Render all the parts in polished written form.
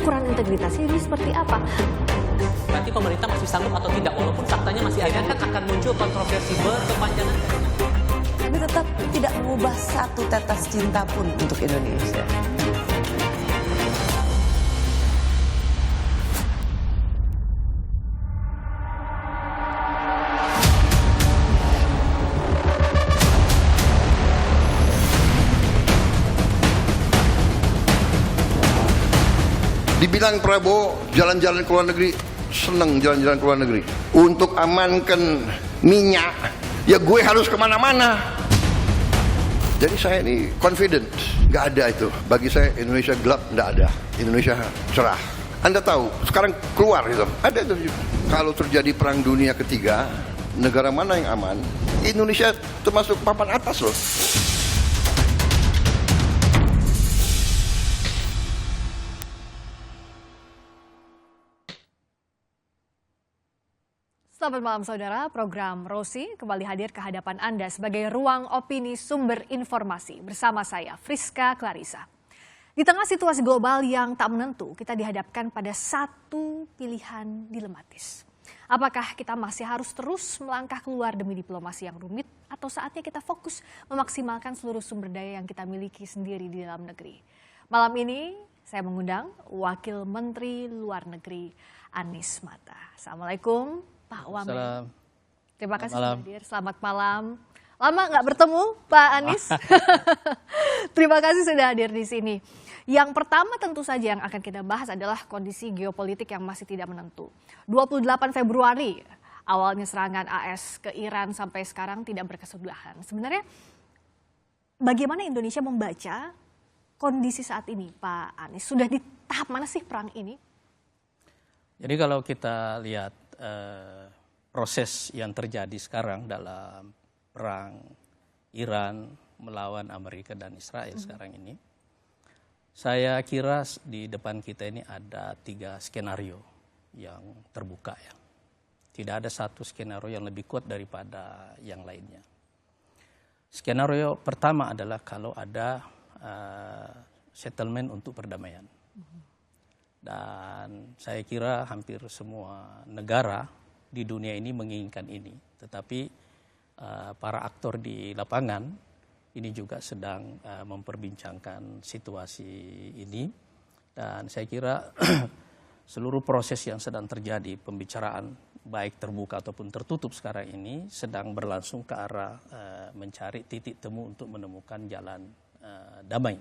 ukuran integritasnya ini seperti apa? Berarti pemerintah masih sanggup atau tidak, walaupun faktanya masih ada kan akan muncul kontroversi berkepanjangan. Tapi tetap tidak mengubah satu tetes cinta pun untuk Indonesia. Dibilang Prabowo jalan-jalan ke luar negeri, seneng jalan-jalan ke luar negeri. Untuk amankan minyak, ya gue harus kemana-mana. Jadi saya ini confident, nggak ada itu. Bagi saya Indonesia gelap, nggak ada. Indonesia cerah. Anda tahu, sekarang keluar itu. Ada itu. Kalau terjadi perang dunia ketiga, negara mana yang aman? Indonesia termasuk papan atas loh. Selamat malam saudara, program Rosi kembali hadir ke hadapan Anda sebagai ruang opini sumber informasi bersama saya Friska Clarissa. Di tengah situasi global yang tak menentu, kita dihadapkan pada satu pilihan dilematis. Apakah kita masih harus terus melangkah keluar demi diplomasi yang rumit atau saatnya kita fokus memaksimalkan seluruh sumber daya yang kita miliki sendiri di dalam negeri? Malam ini saya mengundang Wakil Menteri Luar Negeri Anies Mata. Assalamualaikum. Pak Wamen. Terima kasih sudah hadir. Selamat malam. Lama nggak bertemu Pak Anies. Terima kasih sudah hadir di sini. Yang pertama tentu saja yang akan kita bahas adalah kondisi geopolitik yang masih tidak menentu. 28 Februari awalnya serangan AS ke Iran sampai sekarang tidak berkesudahan. Sebenarnya bagaimana Indonesia membaca kondisi saat ini Pak Anies? Sudah di tahap mana sih perang ini? Jadi kalau kita lihat proses yang terjadi sekarang dalam perang Iran melawan Amerika dan Israel sekarang ini, saya kira di depan kita ini ada 3 skenario yang terbuka ya. Tidak ada satu skenario yang lebih kuat daripada yang lainnya. Skenario pertama adalah kalau ada settlement untuk perdamaian. Dan saya kira hampir semua negara di dunia ini menginginkan ini. Tetapi para aktor di lapangan ini juga sedang memperbincangkan situasi ini. Dan saya kira seluruh proses yang sedang terjadi, pembicaraan baik terbuka ataupun tertutup sekarang ini sedang berlangsung ke arah mencari titik temu untuk menemukan jalan damai.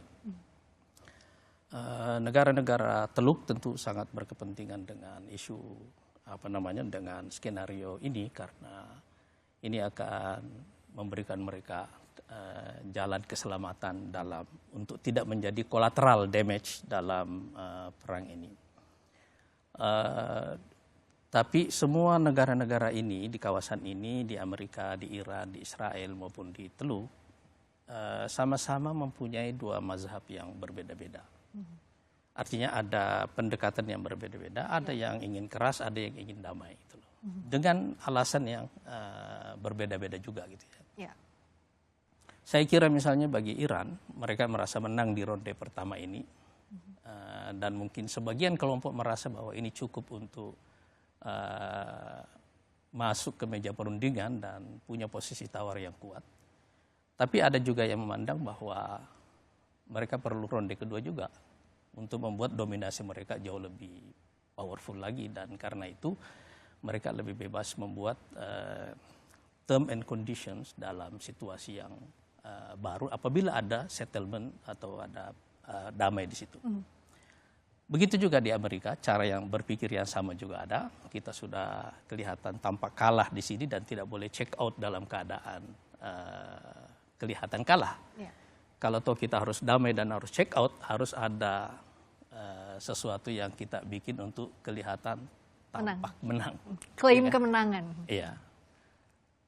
Negara-negara Teluk tentu sangat berkepentingan dengan isu dengan skenario ini karena ini akan memberikan mereka jalan keselamatan untuk tidak menjadi collateral damage dalam perang ini. Tapi semua negara-negara ini di kawasan ini, di Amerika, di Iran, di Israel maupun di Teluk, sama-sama mempunyai 2 mazhab yang berbeda-beda. Artinya ada pendekatan yang berbeda-beda, ada yang ingin keras, ada yang ingin damai gitu loh. Dengan alasan yang berbeda-beda juga gitu ya. Saya kira misalnya bagi Iran, mereka merasa menang di ronde pertama ini. Dan mungkin sebagian kelompok merasa bahwa ini cukup untuk masuk ke meja perundingan dan punya posisi tawar yang kuat. Tapi ada juga yang memandang bahwa mereka perlu ronde kedua juga untuk membuat dominasi mereka jauh lebih powerful lagi. Dan karena itu mereka lebih bebas membuat term and conditions dalam situasi yang baru apabila ada settlement atau ada damai di situ. Begitu juga di Amerika, cara yang berpikir yang sama juga ada. Kita sudah kelihatan tampak kalah di sini dan tidak boleh check out dalam keadaan kelihatan kalah. Kalau toh kita harus damai dan harus check out, harus ada sesuatu yang kita bikin untuk kelihatan tampak menang. Klaim kemenangan. Iya.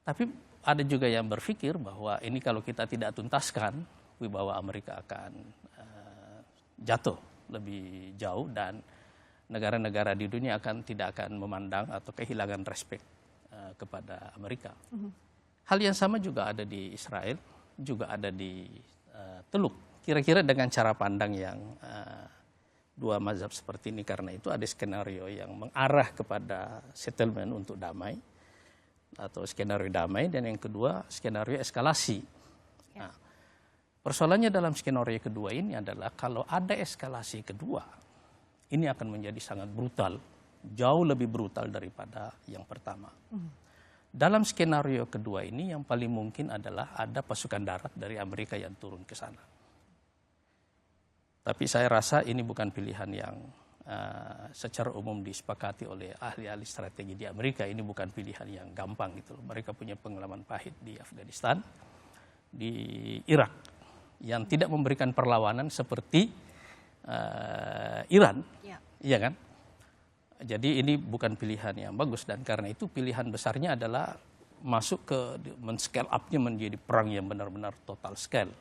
Tapi ada juga yang berpikir bahwa ini kalau kita tidak tuntaskan, wibawa Amerika akan jatuh lebih jauh dan negara-negara di dunia tidak akan memandang atau kehilangan respect kepada Amerika. Hal yang sama juga ada di Israel, juga ada di Teluk. Kira-kira dengan cara pandang yang dua mazhab seperti ini karena itu ada skenario yang mengarah kepada settlement untuk damai atau skenario damai, dan yang kedua skenario eskalasi. Nah, persoalannya dalam skenario kedua ini adalah kalau ada eskalasi kedua, ini akan menjadi sangat brutal, jauh lebih brutal daripada yang pertama. Dalam skenario kedua ini yang paling mungkin adalah ada pasukan darat dari Amerika yang turun ke sana. Tapi saya rasa ini bukan pilihan yang secara umum disepakati oleh ahli-ahli strategi di Amerika. Ini bukan pilihan yang gampang gitu. Mereka punya pengalaman pahit di Afghanistan, di Irak, yang tidak memberikan perlawanan seperti Iran, iya kan? Jadi ini bukan pilihan yang bagus, dan karena itu pilihan besarnya adalah masuk ke men-scale up-nya menjadi perang yang benar-benar total scale,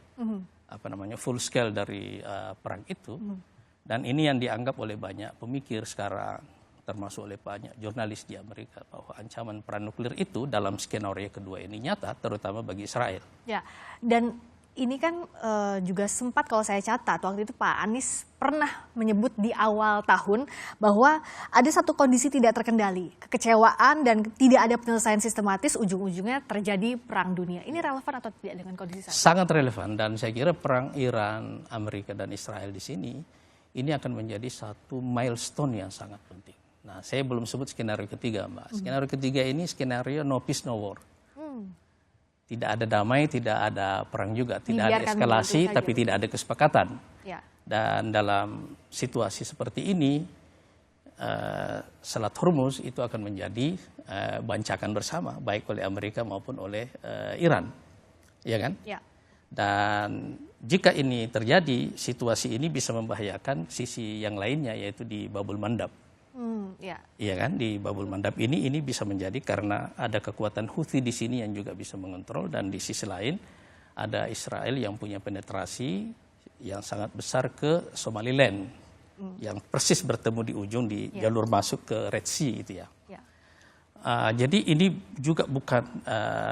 full scale dari perang itu. Dan ini yang dianggap oleh banyak pemikir sekarang, termasuk oleh banyak jurnalis di Amerika, bahwa ancaman perang nuklir itu dalam skenario kedua ini nyata, terutama bagi Israel. Ya, dan ini kan juga sempat kalau saya catat waktu itu Pak Anies pernah menyebut di awal tahun bahwa ada satu kondisi tidak terkendali, kekecewaan dan tidak ada penyelesaian sistematis, ujung-ujungnya terjadi perang dunia. Ini relevan atau tidak dengan kondisi saat ini? Sangat relevan, dan saya kira perang Iran, Amerika dan Israel di sini ini akan menjadi satu milestone yang sangat penting. Nah, saya belum sebut skenario ketiga, Mbak. Skenario ketiga ini skenario no peace no war. Tidak ada damai, tidak ada perang juga, tidak ada eskalasi, tapi tidak ada kesepakatan. Ya. Dan dalam situasi seperti ini, Selat Hormuz itu akan menjadi bancakan bersama, baik oleh Amerika maupun oleh Iran, ya kan? Ya. Dan jika ini terjadi, situasi ini bisa membahayakan sisi yang lainnya, yaitu di Babul Mandab. Iya kan, di Babul Mandab ini bisa menjadi karena ada kekuatan Houthi di sini yang juga bisa mengontrol, dan di sisi lain ada Israel yang punya penetrasi yang sangat besar ke Somaliland, yang persis bertemu di ujung di jalur masuk ke Red Sea itu ya. Jadi ini juga bukan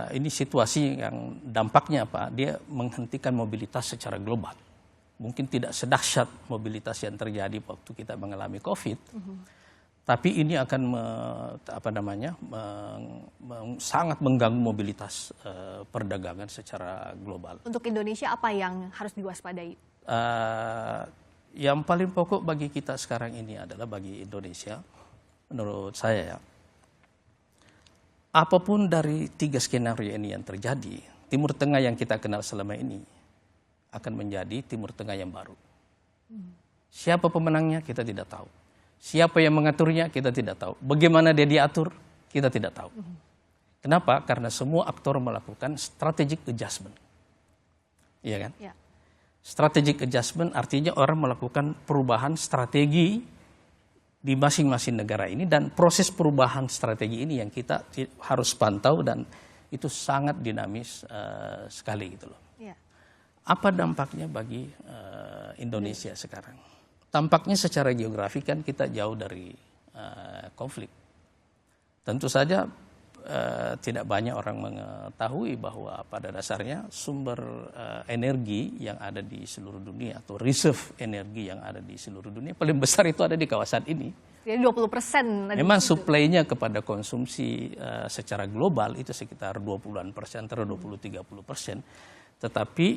ini situasi yang dampaknya apa? Dia menghentikan mobilitas secara global. Mungkin tidak sedahsyat mobilitas yang terjadi waktu kita mengalami COVID. Tapi ini akan sangat mengganggu mobilitas perdagangan secara global. Untuk Indonesia apa yang harus diwaspadai? Yang paling pokok bagi kita sekarang ini adalah bagi Indonesia, menurut saya ya, apapun dari tiga skenario ini yang terjadi, Timur Tengah yang kita kenal selama ini akan menjadi Timur Tengah yang baru. Siapa pemenangnya kita tidak tahu. Siapa yang mengaturnya kita tidak tahu. Bagaimana dia diatur kita tidak tahu. Kenapa? Karena semua aktor melakukan strategic adjustment. Iya kan? Ya. Strategic adjustment artinya orang melakukan perubahan strategi di masing-masing negara ini, dan proses perubahan strategi ini yang kita harus pantau, dan itu sangat dinamis sekali gitu loh. Ya. Apa dampaknya bagi Indonesia sekarang? Tampaknya secara geografi kan kita jauh dari konflik. Tentu saja tidak banyak orang mengetahui bahwa pada dasarnya sumber energi yang ada di seluruh dunia atau reserve energi yang ada di seluruh dunia paling besar itu ada di kawasan ini. Jadi 20%. Memang suplainya kepada konsumsi secara global itu sekitar 20%, antara 20-30%. Tetapi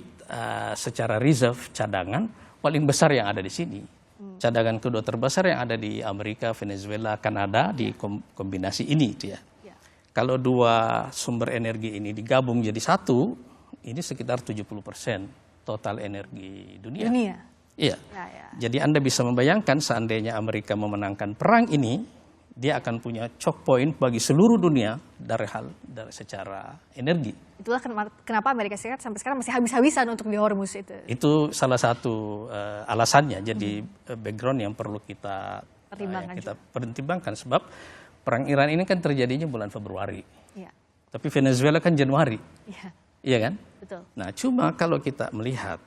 secara reserve cadangan paling besar yang ada di sini. Cadangan kedua terbesar yang ada di Amerika, Venezuela, Kanada di kombinasi ini itu ya. Kalau dua sumber energi ini digabung jadi satu, ini sekitar 70% total energi dunia. Iya. Jadi Anda bisa membayangkan seandainya Amerika memenangkan perang ini, dia akan punya choke point bagi seluruh dunia dari secara energi. Itulah kenapa Amerika Serikat sampai sekarang masih habis-habisan untuk di Hormuz itu. Itu salah satu alasannya. Jadi background yang perlu kita pertimbangkan, sebab perang Iran ini kan terjadinya bulan Februari. Ya. Tapi Venezuela kan Januari. Ya. Iya kan? Betul. Nah, cuma kalau kita melihat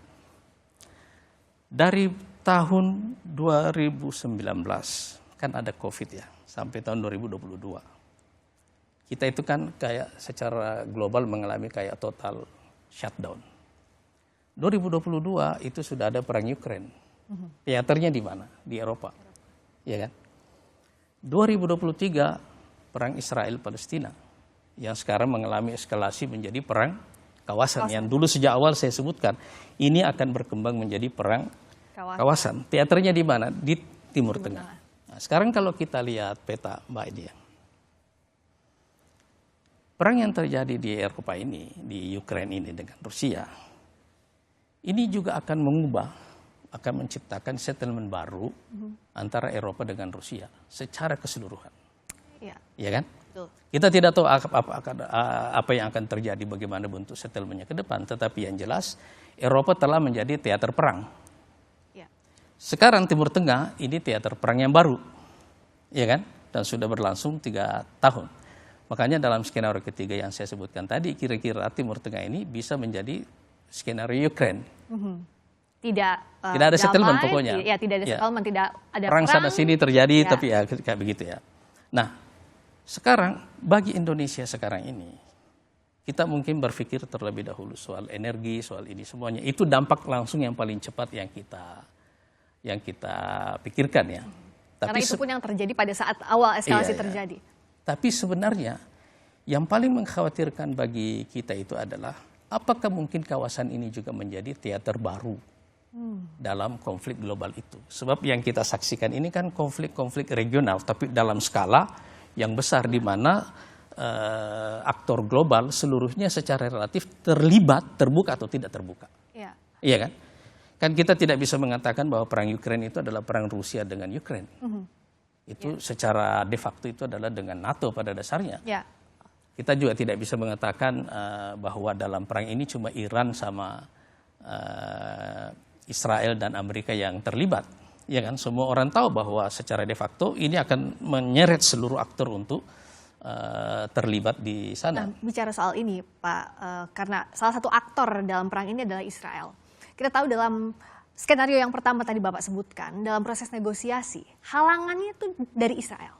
dari tahun 2019 kan ada COVID ya, sampai tahun 2022. Kita itu kan kayak secara global mengalami kayak total shutdown. 2022 itu sudah ada perang Ukraine. Teaternya di mana? Di Eropa. Ya kan? 2023 perang Israel-Palestina yang sekarang mengalami eskalasi menjadi perang kawasan. Yang dulu sejak awal saya sebutkan, ini akan berkembang menjadi perang kawasan. Teaternya di mana? Di Timur Tengah. Nah, sekarang kalau kita lihat peta Mbak Edia, perang yang terjadi di Eropa ini, di Ukraina ini dengan Rusia, ini juga akan mengubah, akan menciptakan settlement baru antara Eropa dengan Rusia secara keseluruhan. Ya kan? Betul. Kita tidak tahu apa yang akan terjadi, bagaimana bentuk settlementnya ke depan, tetapi yang jelas Eropa telah menjadi teater perang. Ya. Sekarang Timur Tengah ini teater perang yang baru, ya kan? Dan sudah berlangsung 3 tahun. Makanya dalam skenario ketiga yang saya sebutkan tadi, kira-kira Timur Tengah ini bisa menjadi skenario Ukraine. Tidak ada settlement pokoknya. Ya, tidak ada settlement, tidak ada perang sana sini terjadi, Ya. tapi ya kayak begitu ya. Nah, sekarang bagi Indonesia sekarang ini, kita mungkin berpikir terlebih dahulu soal energi, soal ini semuanya. Itu dampak langsung yang paling cepat yang kita pikirkan ya. Karena itu pun yang terjadi pada saat awal eskalasi terjadi. Tapi sebenarnya yang paling mengkhawatirkan bagi kita itu adalah apakah mungkin kawasan ini juga menjadi teater baru dalam konflik global itu. Sebab yang kita saksikan ini kan konflik-konflik regional, tapi dalam skala yang besar di mana aktor global seluruhnya secara relatif terlibat, terbuka atau tidak terbuka. Iya kan? Kan kita tidak bisa mengatakan bahwa perang Ukraina itu adalah perang Rusia dengan Ukraina. Itu secara de facto itu adalah dengan NATO pada dasarnya. Kita juga tidak bisa mengatakan bahwa dalam perang ini cuma Iran sama Israel dan Amerika yang terlibat. Ya kan, semua orang tahu bahwa secara de facto ini akan menyeret seluruh aktor untuk terlibat di sana. Nah, bicara soal ini, Pak, karena salah satu aktor dalam perang ini adalah Israel. Kita tahu dalam skenario yang pertama tadi Bapak sebutkan, dalam proses negosiasi, halangannya itu dari Israel.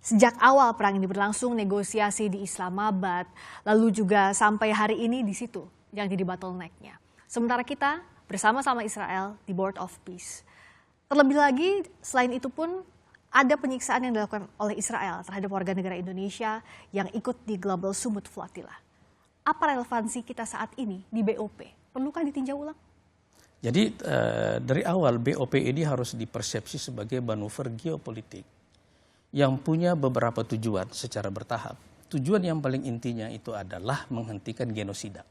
Sejak awal perang ini berlangsung, negosiasi di Islamabad, lalu juga sampai hari ini di situ yang jadi bottleneck-nya. Sementara kita bersama-sama Israel di Board of Peace. Terlebih lagi, selain itu pun ada penyiksaan yang dilakukan oleh Israel terhadap warga negara Indonesia yang ikut di Global Sumut Flotilla. Apa relevansi kita saat ini di BOP? Perlukah ditinjau ulang? Jadi dari awal BOP ini harus dipersepsi sebagai manuver geopolitik yang punya beberapa tujuan secara bertahap. Tujuan yang paling intinya itu adalah menghentikan genosida.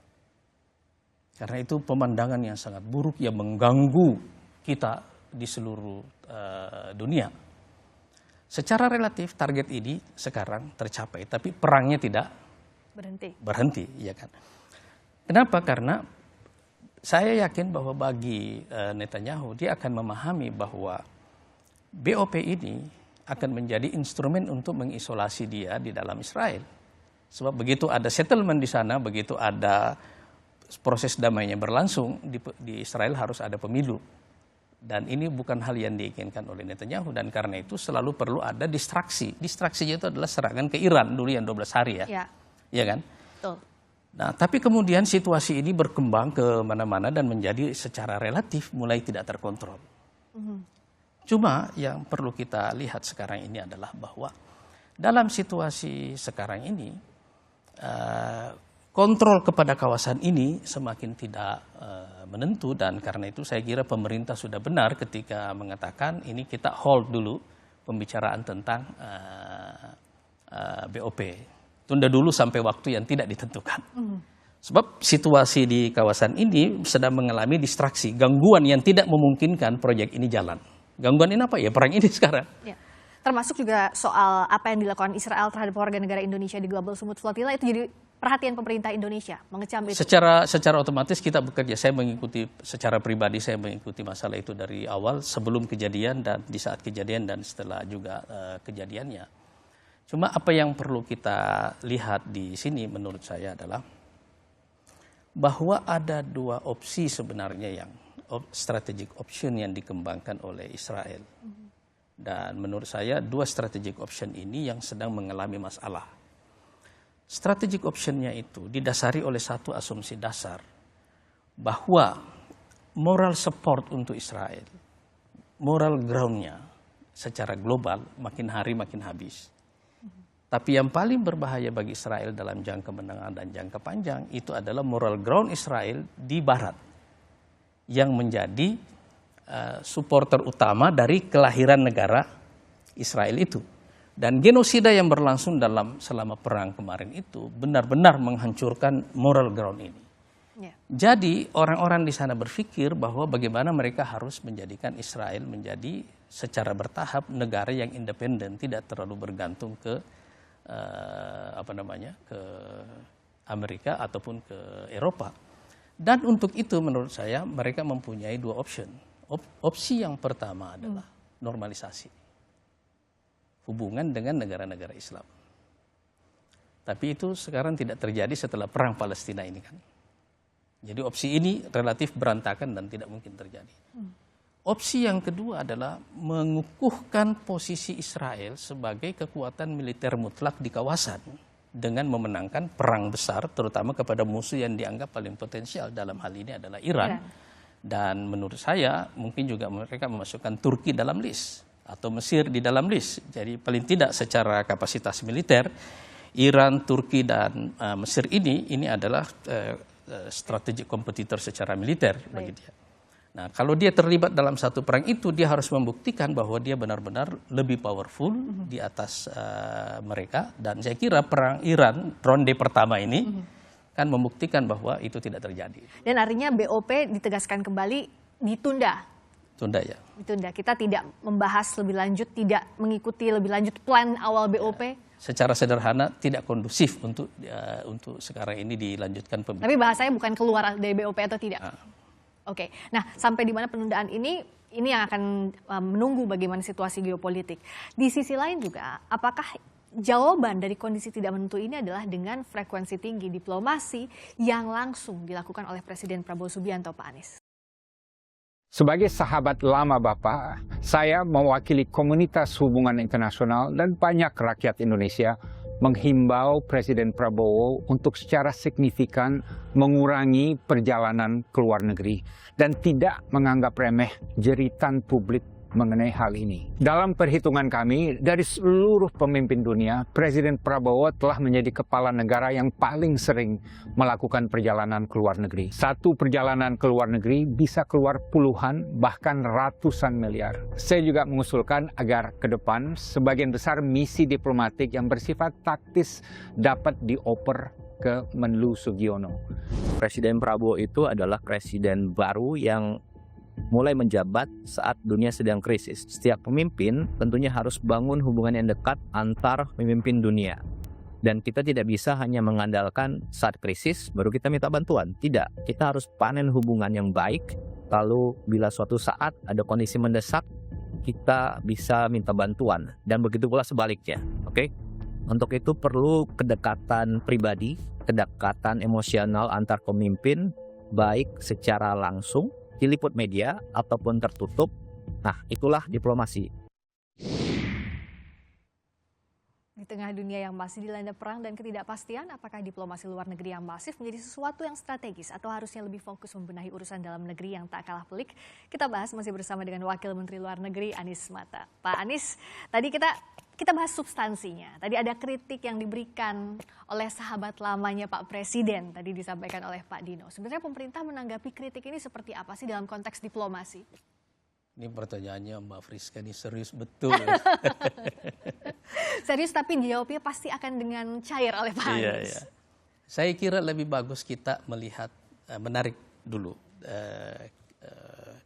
Karena itu pemandangan yang sangat buruk yang mengganggu kita di seluruh dunia. Secara relatif target ini sekarang tercapai, tapi perangnya tidak berhenti, ya kan? Kenapa? Karena saya yakin bahwa bagi Netanyahu dia akan memahami bahwa BOP ini akan menjadi instrumen untuk mengisolasi dia di dalam Israel. Sebab begitu ada settlement di sana, begitu ada proses damainya berlangsung di Israel harus ada pemilu. Dan ini bukan hal yang diinginkan oleh Netanyahu, dan karena itu selalu perlu ada distraksi. Distraksinya itu adalah serangan ke Iran dulu yang 12 hari ya. Iya kan? Betul. Nah, tapi kemudian situasi ini berkembang ke mana-mana dan menjadi secara relatif mulai tidak terkontrol. Cuma yang perlu kita lihat sekarang ini adalah bahwa dalam situasi sekarang ini kontrol kepada kawasan ini semakin tidak menentu, dan karena itu saya kira pemerintah sudah benar ketika mengatakan ini kita hold dulu pembicaraan tentang BOP. Tunda dulu sampai waktu yang tidak ditentukan. Sebab situasi di kawasan ini sedang mengalami distraksi, gangguan yang tidak memungkinkan proyek ini jalan. Gangguan ini apa ya? Perang ini sekarang. Ya. Termasuk juga soal apa yang dilakukan Israel terhadap warga negara Indonesia di Global Sumut Flotilla itu jadi perhatian pemerintah Indonesia, mengecam itu. Secara otomatis kita bekerja, saya mengikuti secara pribadi, saya mengikuti masalah itu dari awal, sebelum kejadian dan di saat kejadian dan setelah juga kejadiannya. Cuma apa yang perlu kita lihat di sini menurut saya adalah bahwa ada dua opsi sebenarnya yang strategic option yang dikembangkan oleh Israel. Dan menurut saya dua strategic option ini yang sedang mengalami masalah. Strategic optionnya itu didasari oleh satu asumsi dasar bahwa moral support untuk Israel moral ground-nya secara global makin hari makin habis. Tapi yang paling berbahaya bagi Israel dalam jangka menengah dan jangka panjang itu adalah moral ground Israel di Barat yang menjadi supporter utama dari kelahiran negara Israel itu. Dan genosida yang berlangsung selama perang kemarin itu benar-benar menghancurkan moral ground ini. Jadi orang-orang di sana berpikir bahwa bagaimana mereka harus menjadikan Israel menjadi secara bertahap negara yang independen, tidak terlalu bergantung ke ke Amerika ataupun ke Eropa. Dan untuk itu menurut saya mereka mempunyai dua option. Opsi yang pertama adalah normalisasi hubungan dengan negara-negara Islam. Tapi itu sekarang tidak terjadi setelah perang Palestina ini kan. Jadi opsi ini relatif berantakan dan tidak mungkin terjadi. Opsi yang kedua adalah mengukuhkan posisi Israel sebagai kekuatan militer mutlak di kawasan dengan memenangkan perang besar terutama kepada musuh yang dianggap paling potensial dalam hal ini adalah Iran. Dan menurut saya mungkin juga mereka memasukkan Turki dalam list atau Mesir di dalam list. Jadi paling tidak secara kapasitas militer Iran, Turki dan Mesir ini adalah strategic kompetitor secara militer bagi dia. Nah, kalau dia terlibat dalam satu perang itu, dia harus membuktikan bahwa dia benar-benar lebih powerful di atas mereka. Dan saya kira perang Iran ronde pertama ini kan membuktikan bahwa itu tidak terjadi. Dan artinya BOP ditegaskan kembali ditunda. Tunda ya. Ditunda. Kita tidak membahas lebih lanjut, tidak mengikuti lebih lanjut plan awal BOP. Secara sederhana tidak kondusif untuk sekarang ini dilanjutkan pembicaraan. Tapi bahasanya bukan keluar dari BOP atau tidak. Oke. Nah, sampai di mana penundaan ini yang akan menunggu bagaimana situasi geopolitik. Di sisi lain juga, apakah jawaban dari kondisi tidak menentu ini adalah dengan frekuensi tinggi diplomasi yang langsung dilakukan oleh Presiden Prabowo Subianto, Pak Anies? Sebagai sahabat lama Bapak, saya mewakili komunitas hubungan internasional dan banyak rakyat Indonesia menghimbau Presiden Prabowo untuk secara signifikan mengurangi perjalanan ke luar negeri dan tidak menganggap remeh jeritan publik mengenai hal ini. Dalam perhitungan kami, dari seluruh pemimpin dunia, Presiden Prabowo telah menjadi kepala negara yang paling sering melakukan perjalanan ke luar negeri. Satu perjalanan ke luar negeri bisa keluar puluhan, bahkan ratusan miliar. Saya juga mengusulkan agar ke depan sebagian besar misi diplomatik yang bersifat taktis dapat dioper ke Menlu Sugiono. Presiden Prabowo itu adalah presiden baru yang mulai menjabat saat dunia sedang krisis. Setiap pemimpin tentunya harus bangun hubungan yang dekat antar pemimpin dunia. Dan kita tidak bisa hanya mengandalkan saat krisis baru kita minta bantuan. Tidak, kita harus panen hubungan yang baik. Lalu bila suatu saat ada kondisi mendesak, kita bisa minta bantuan. Dan begitu pula sebaliknya. Oke? Untuk itu perlu kedekatan pribadi, kedekatan emosional antar pemimpin, baik secara langsung diliput media ataupun tertutup. Nah, itulah diplomasi. Di tengah dunia yang masih dilanda perang dan ketidakpastian, apakah diplomasi luar negeri yang masif menjadi sesuatu yang strategis atau harusnya lebih fokus membenahi urusan dalam negeri yang tak kalah pelik? Kita bahas masih bersama dengan Wakil Menteri Luar Negeri Anies Mata. Pak Anies, tadi kita bahas substansinya. Tadi ada kritik yang diberikan oleh sahabat lamanya Pak Presiden, tadi disampaikan oleh Pak Dino. Sebenarnya pemerintah menanggapi kritik ini seperti apa sih dalam konteks diplomasi? Ini pertanyaannya Mbak Friska, ini serius betul. Serius tapi dijawabnya pasti akan dengan cair oleh Pak Anies. Iya. Saya kira lebih bagus kita melihat, menarik dulu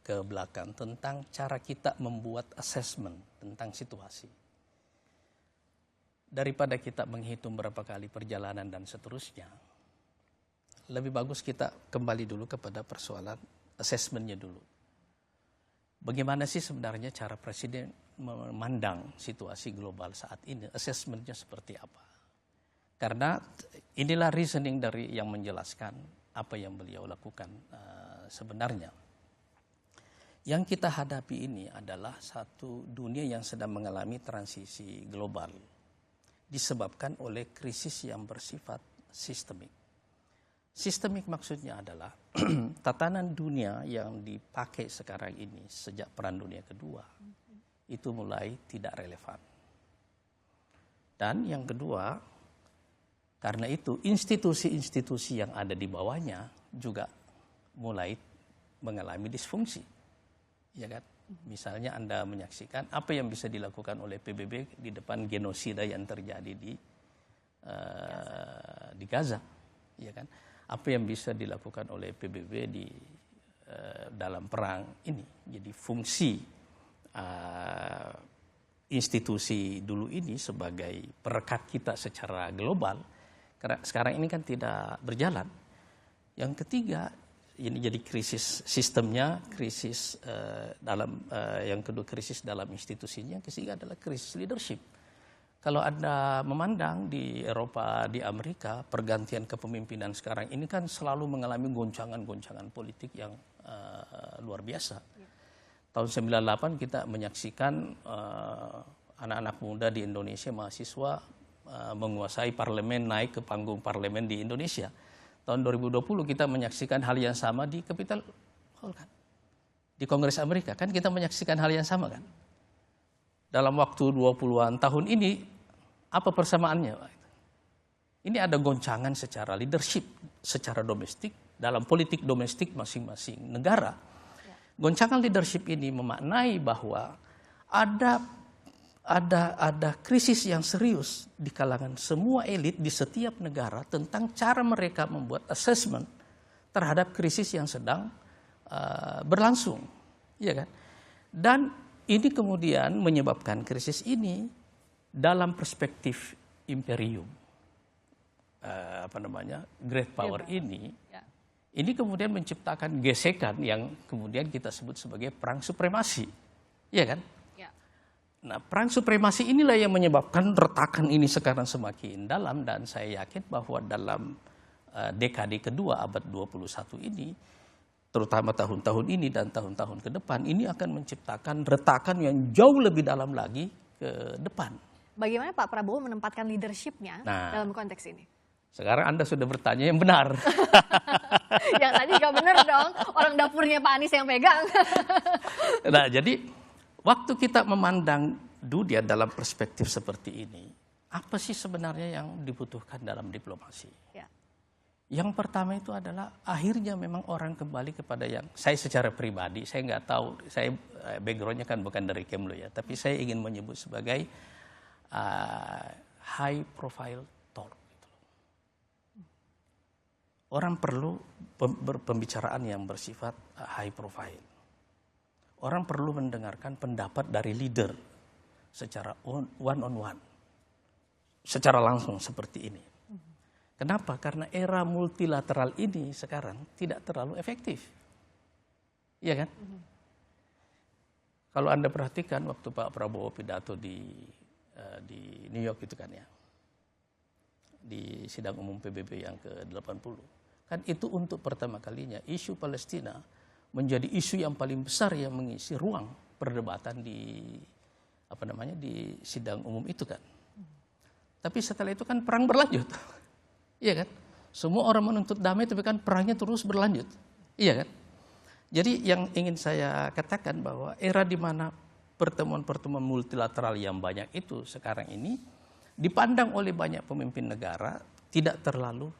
ke belakang tentang cara kita membuat assessment tentang situasi. Daripada kita menghitung berapa kali perjalanan dan seterusnya, lebih bagus kita kembali dulu kepada persoalan assessmentnya dulu. Bagaimana sih sebenarnya cara Presiden memandang situasi global saat ini? Assessmentnya seperti apa? Karena inilah reasoning dari yang menjelaskan apa yang beliau lakukan sebenarnya. Yang kita hadapi ini adalah satu dunia yang sedang mengalami transisi global disebabkan oleh krisis yang bersifat sistemik. Sistemik maksudnya adalah tatanan dunia yang dipakai sekarang ini sejak Perang Dunia Kedua itu mulai tidak relevan. Dan yang kedua, karena itu institusi-institusi yang ada di bawahnya juga mulai mengalami disfungsi. Ya kan? Misalnya Anda menyaksikan apa yang bisa dilakukan oleh PBB di depan genosida yang terjadi di Gaza, ya kan? Apa yang bisa dilakukan oleh PBB di dalam perang ini? Jadi fungsi institusi dulu ini sebagai perekat kita secara global, karena sekarang ini kan tidak berjalan. Yang ketiga, ini jadi krisis sistemnya, krisis yang kedua krisis dalam institusinya, yang ketiga adalah krisis leadership. Kalau Anda memandang di Eropa, di Amerika, pergantian kepemimpinan sekarang ini kan selalu mengalami goncangan-goncangan politik yang luar biasa. Tahun 98 kita menyaksikan anak-anak muda di Indonesia, mahasiswa menguasai parlemen, naik ke panggung parlemen di Indonesia. Tahun 2020 kita menyaksikan hal yang sama di Capitol Hall kan. Di Kongres Amerika kan kita menyaksikan hal yang sama kan. Dalam waktu 20-an tahun ini apa persamaannya? Ini ada goncangan secara leadership, secara domestik, dalam politik domestik masing-masing negara. Goncangan leadership ini memaknai bahwa ada krisis yang serius di kalangan semua elit di setiap negara tentang cara mereka membuat assessment terhadap krisis yang sedang berlangsung, ya kan? Dan ini kemudian menyebabkan krisis ini dalam perspektif imperium, great power ini kemudian menciptakan gesekan yang kemudian kita sebut sebagai perang supremasi, ya kan? Nah, perang supremasi inilah yang menyebabkan retakan ini sekarang semakin dalam, dan saya yakin bahwa dalam dekade kedua abad 21 ini, terutama tahun-tahun ini dan tahun-tahun ke depan, ini akan menciptakan retakan yang jauh lebih dalam lagi ke depan. Bagaimana Pak Prabowo menempatkan leadership-nya dalam konteks ini? Sekarang Anda sudah bertanya yang benar. Yang tadi nggak benar dong, orang dapurnya Pak Anies yang pegang. Nah, jadi waktu kita memandang dunia dalam perspektif seperti ini, apa sih sebenarnya yang dibutuhkan dalam diplomasi? Ya. Yang pertama itu adalah akhirnya memang orang kembali kepada yang saya secara pribadi, saya nggak tahu, saya backgroundnya kan bukan dari Kemlu ya, tapi saya ingin menyebut sebagai high profile talk. Orang perlu pembicaraan yang bersifat high profile. Orang perlu mendengarkan pendapat dari leader secara one on one, secara langsung seperti ini. Kenapa? Karena era multilateral ini sekarang tidak terlalu efektif. Iya kan? Kalau Anda perhatikan waktu Pak Prabowo pidato di New York itu kan ya, di sidang umum PBB yang ke-80, kan itu untuk pertama kalinya isu Palestina menjadi isu yang paling besar yang mengisi ruang perdebatan di di sidang umum itu kan. Tapi setelah itu kan perang berlanjut. Iya kan? Semua orang menuntut damai, tapi kan perangnya terus berlanjut. Iya kan? Jadi yang ingin saya katakan bahwa era di mana pertemuan-pertemuan multilateral yang banyak itu sekarang ini dipandang oleh banyak pemimpin negara tidak terlalu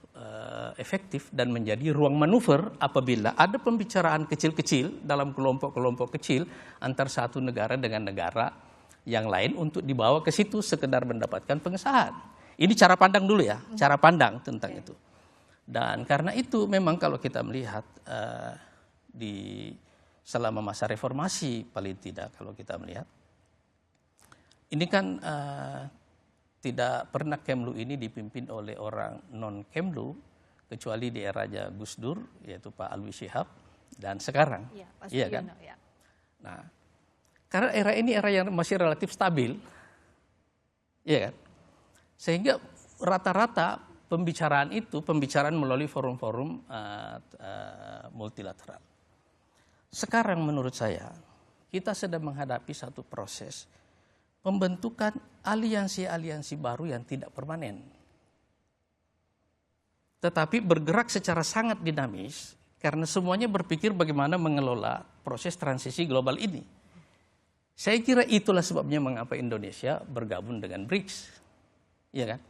efektif dan menjadi ruang manuver apabila ada pembicaraan kecil-kecil dalam kelompok-kelompok kecil antar satu negara dengan negara yang lain untuk dibawa ke situ sekedar mendapatkan pengesahan. Ini cara pandang dulu ya, cara pandang tentang itu. Dan karena itu memang kalau kita melihat selama masa reformasi paling tidak kalau kita melihat, ini kan tidak pernah Kemlu ini dipimpin oleh orang non-Kemlu, kecuali di eranya Gus Dur, yaitu Pak Alwi Shihab, dan sekarang. Iya kan? Ya. Nah, karena era ini era yang masih relatif stabil, iya kan? Sehingga rata-rata pembicaraan itu, pembicaraan melalui forum-forum multilateral. Sekarang menurut saya, kita sedang menghadapi satu proses pembentukan aliansi-aliansi baru yang tidak permanen. tetapi bergerak secara sangat dinamis karena semuanya berpikir bagaimana mengelola proses transisi global ini. Saya kira itulah sebabnya mengapa Indonesia bergabung dengan BRICS. Ya kan?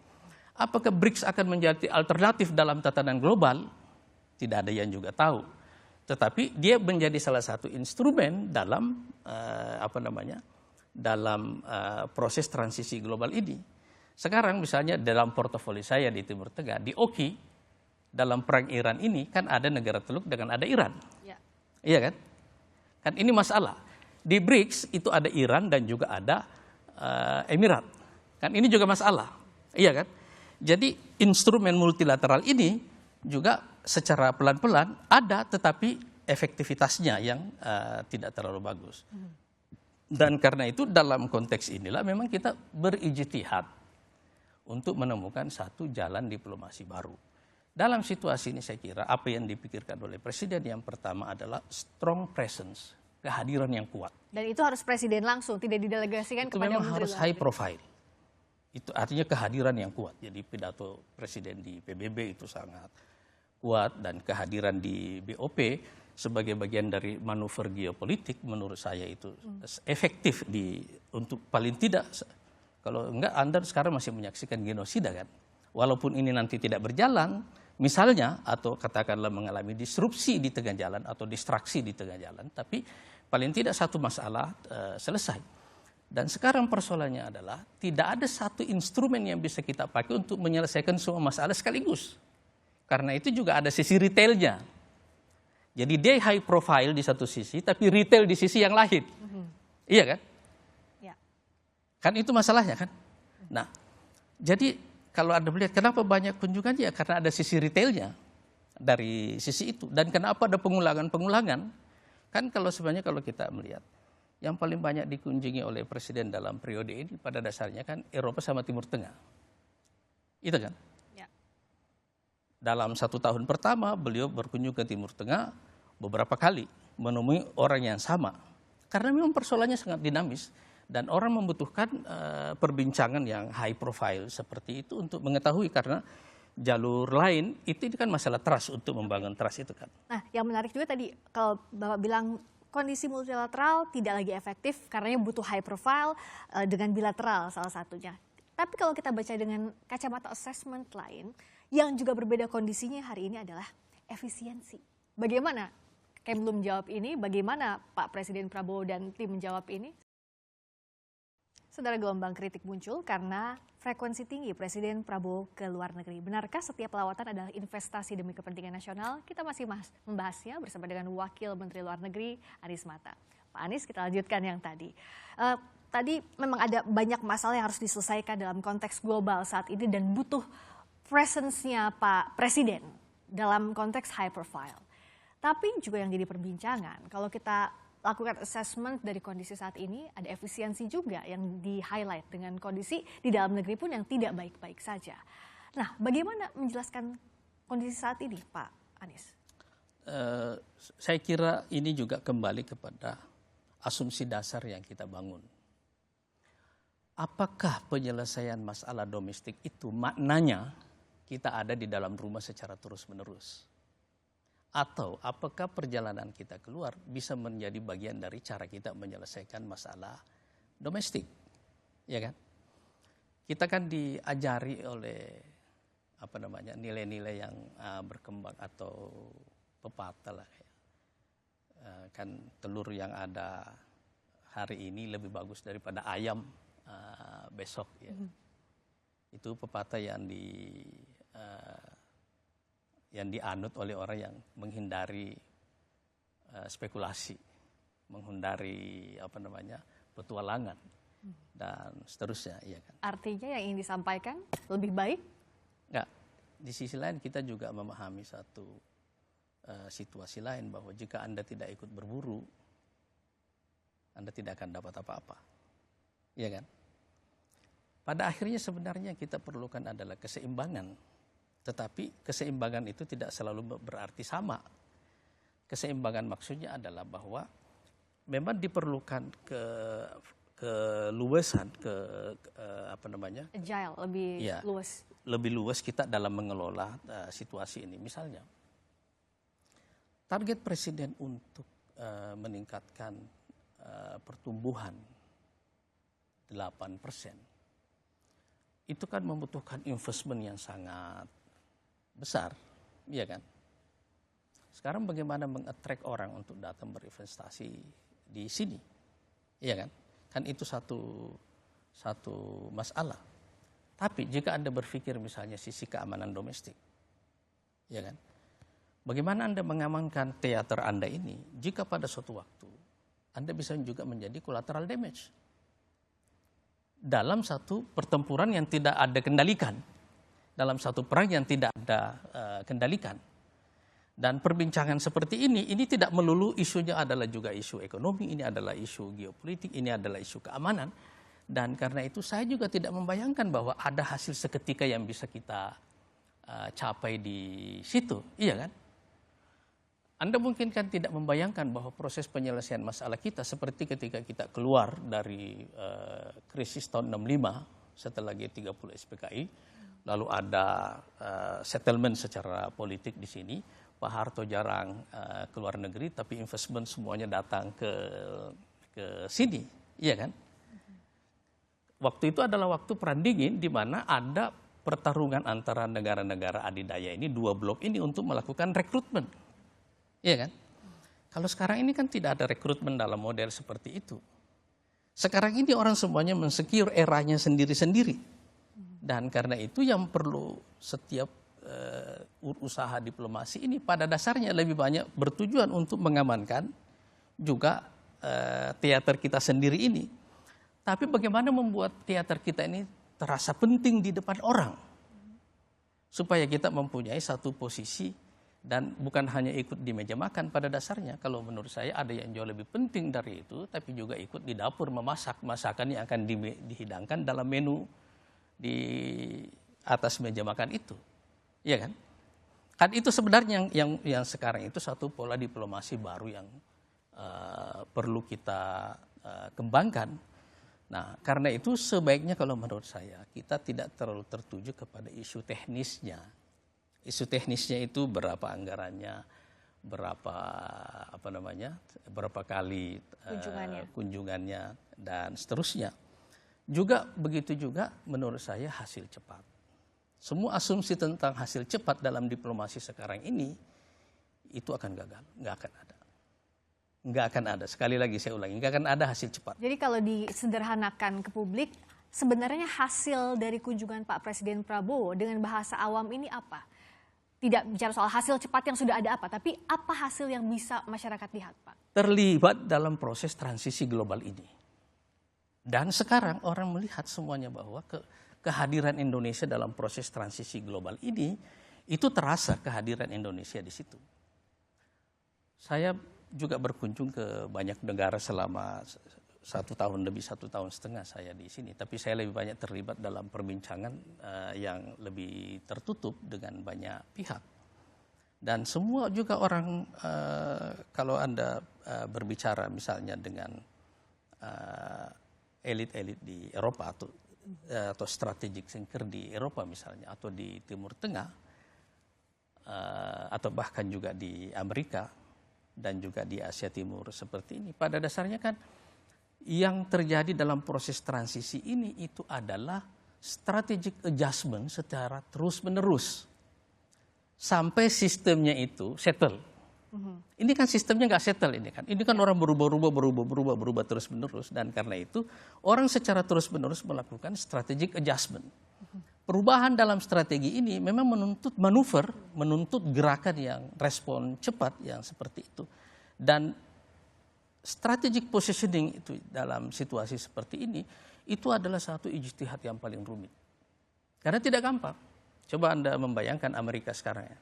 Apakah BRICS akan menjadi alternatif dalam tatanan global? Tidak ada yang juga tahu. Tetapi dia menjadi salah satu instrumen dalam dalam proses transisi global ini. Sekarang misalnya dalam portofolio saya di Timur Tengah, di OKI, dalam perang Iran ini kan ada negara Teluk dengan ada Iran. Ya. Iya kan? Kan ini masalah. Di BRICS itu ada Iran dan juga ada Emirat. Kan ini juga masalah. Iya kan? Jadi instrumen multilateral ini juga secara pelan-pelan ada, tetapi efektivitasnya yang tidak terlalu bagus. Dan karena itu dalam konteks inilah memang kita berijtihad untuk menemukan satu jalan diplomasi baru. Dalam situasi ini saya kira apa yang dipikirkan oleh Presiden yang pertama adalah strong presence, kehadiran yang kuat. Dan itu harus Presiden langsung, tidak didelegasikan itu kepada memang Menteri harus Luar high Negeri. profile. Itu artinya kehadiran yang kuat. Jadi pidato Presiden di PBB itu sangat kuat, dan kehadiran di BOP sebagai bagian dari manuver geopolitik menurut saya itu efektif untuk paling tidak, kalau enggak Anda sekarang masih menyaksikan genosida kan. Walaupun ini nanti tidak berjalan misalnya, atau katakanlah mengalami disrupsi di tengah jalan atau distraksi di tengah jalan, tapi paling tidak satu masalah selesai. Dan sekarang persoalannya adalah tidak ada satu instrumen yang bisa kita pakai untuk menyelesaikan semua masalah sekaligus. Karena itu juga ada sisi retailnya. Jadi dia high profile di satu sisi, tapi retail di sisi yang lain. Iya kan? Ya. Kan itu masalahnya kan? Nah, jadi kalau Anda melihat kenapa banyak kunjungan, ya karena ada sisi retailnya dari sisi itu. Dan kenapa ada pengulangan-pengulangan? Kan kalau sebenarnya kalau kita melihat, yang paling banyak dikunjungi oleh Presiden dalam periode ini pada dasarnya kan Eropa sama Timur Tengah. Itu kan? Ya. Dalam 1 tahun pertama beliau berkunjung ke Timur Tengah beberapa kali, menemui orang yang sama. Karena memang persoalannya sangat dinamis dan orang membutuhkan perbincangan yang high profile seperti itu untuk mengetahui, karena jalur lain itu kan masalah trust, untuk membangun trust itu kan. Nah, yang menarik juga tadi kalau Bapak bilang kondisi multilateral tidak lagi efektif karena butuh high profile dengan bilateral salah satunya. Tapi kalau kita baca dengan kacamata assessment lain, yang juga berbeda kondisinya hari ini adalah efisiensi. Bagaimana Kemlu menjawab ini? Bagaimana Pak Presiden Prabowo dan tim menjawab ini? Saudara, gelombang kritik muncul karena frekuensi tinggi Presiden Prabowo ke luar negeri. Benarkah setiap lawatan adalah investasi demi kepentingan nasional? Kita masih membahasnya bersama dengan Wakil Menteri Luar Negeri Anies Mata. Pak Anies, kita lanjutkan yang tadi. Tadi memang ada banyak masalah yang harus diselesaikan dalam konteks global saat ini dan butuh presence-nya Pak Presiden dalam konteks high profile. Tapi juga yang jadi perbincangan, kalau kita lakukan assessment dari kondisi saat ini, ada efisiensi juga yang di-highlight dengan kondisi di dalam negeri pun yang tidak baik-baik saja. Nah, bagaimana menjelaskan kondisi saat ini, Pak Anies? Saya kira ini juga kembali kepada asumsi dasar yang kita bangun. Apakah penyelesaian masalah domestik itu maknanya kita ada di dalam rumah secara terus-menerus? Atau apakah perjalanan kita keluar bisa menjadi bagian dari cara kita menyelesaikan masalah domestik? Ya kan? Kita kan diajari oleh nilai-nilai yang berkembang atau pepatah lah. Kan telur yang ada hari ini lebih bagus daripada ayam besok. Ya. Itu pepatah yang dianut oleh orang yang menghindari spekulasi, menghindari petualangan dan seterusnya, iya kan. Artinya yang ingin disampaikan lebih baik? Enggak. Di sisi lain kita juga memahami satu situasi lain, bahwa jika Anda tidak ikut berburu, Anda tidak akan dapat apa-apa. Iya kan? Pada akhirnya sebenarnya kita perlukan adalah keseimbangan. Tetapi keseimbangan itu tidak selalu berarti sama. Keseimbangan maksudnya adalah bahwa memang diperlukan keluasan, Agile, lebih ya, luas. lebih luas kita dalam mengelola situasi ini. Misalnya, target presiden untuk meningkatkan pertumbuhan 8%, itu kan membutuhkan investment yang sangat besar, iya kan? Sekarang bagaimana meng-attract orang untuk datang berinvestasi di sini, iya kan? Kan itu satu masalah. Tapi jika Anda berpikir misalnya sisi keamanan domestik, ya kan? Bagaimana Anda mengamankan teater Anda ini jika pada suatu waktu Anda bisa juga menjadi collateral damage dalam satu pertempuran yang tidak ada kendalikan, dalam satu perang yang tidak ada kendalikan. Dan perbincangan seperti ini tidak melulu isunya adalah juga isu ekonomi, ini adalah isu geopolitik, ini adalah isu keamanan. Dan karena itu saya juga tidak membayangkan bahwa ada hasil seketika yang bisa kita capai di situ, iya kan? Anda mungkin kan tidak membayangkan bahwa proses penyelesaian masalah kita seperti ketika kita keluar dari krisis tahun 65 setelah G30 SPKI, lalu ada settlement secara politik di sini. Pak Harto jarang keluar negeri, tapi investment semuanya datang ke sini, iya kan? Waktu itu adalah waktu perang dingin di mana ada pertarungan antara negara-negara adidaya ini, dua blok ini untuk melakukan rekrutmen, iya kan? Kalau sekarang ini kan tidak ada rekrutmen dalam model seperti itu. Sekarang ini orang semuanya mensecure eranya sendiri-sendiri, dan karena itu yang perlu setiap usaha diplomasi ini pada dasarnya lebih banyak bertujuan untuk mengamankan juga teater kita sendiri ini. Tapi bagaimana membuat teater kita ini terasa penting di depan orang, supaya kita mempunyai satu posisi dan bukan hanya ikut di meja makan. Pada dasarnya kalau menurut saya ada yang jauh lebih penting dari itu, tapi juga ikut di dapur memasak masakan yang akan dihidangkan dalam menu di atas meja makan itu. Iya kan? Kan itu sebenarnya yang sekarang itu satu pola diplomasi baru yang perlu kita kembangkan. Nah, karena itu sebaiknya kalau menurut saya kita tidak terlalu tertuju kepada isu teknisnya. Isu teknisnya itu berapa anggarannya, berapa kali kunjungannya dan seterusnya. Juga begitu juga menurut saya hasil cepat. Semua asumsi tentang hasil cepat dalam diplomasi sekarang ini itu akan gagal, nggak akan ada. Nggak akan ada, sekali lagi saya ulangi, nggak akan ada hasil cepat. Jadi kalau disederhanakan ke publik, sebenarnya hasil dari kunjungan Pak Presiden Prabowo dengan bahasa awam ini apa? Tidak bicara soal hasil cepat yang sudah ada apa, tapi apa hasil yang bisa masyarakat lihat, Pak? Terlibat dalam proses transisi global ini. Dan sekarang orang melihat semuanya bahwa kehadiran Indonesia dalam proses transisi global ini, itu terasa kehadiran Indonesia di situ. Saya juga berkunjung ke banyak negara selama 1 tahun lebih 1,5 tahun saya di sini. Tapi saya lebih banyak terlibat dalam perbincangan yang lebih tertutup dengan banyak pihak. Dan semua juga orang, kalau Anda berbicara misalnya dengan elit-elit di Eropa atau strategic thinker di Eropa misalnya, atau di Timur Tengah, atau bahkan juga di Amerika dan juga di Asia Timur seperti ini. Pada dasarnya kan yang terjadi dalam proses transisi ini itu adalah strategic adjustment secara terus-menerus sampai sistemnya itu settle. Ini kan sistemnya nggak settle ini kan. Ini kan orang berubah terus-menerus, dan karena itu orang secara terus-menerus melakukan strategic adjustment. Perubahan dalam strategi ini memang menuntut manuver, menuntut gerakan yang respon cepat yang seperti itu. Dan strategic positioning itu dalam situasi seperti ini itu adalah satu ijtihad yang paling rumit. Karena tidak gampang. Coba Anda membayangkan Amerika sekarang ya.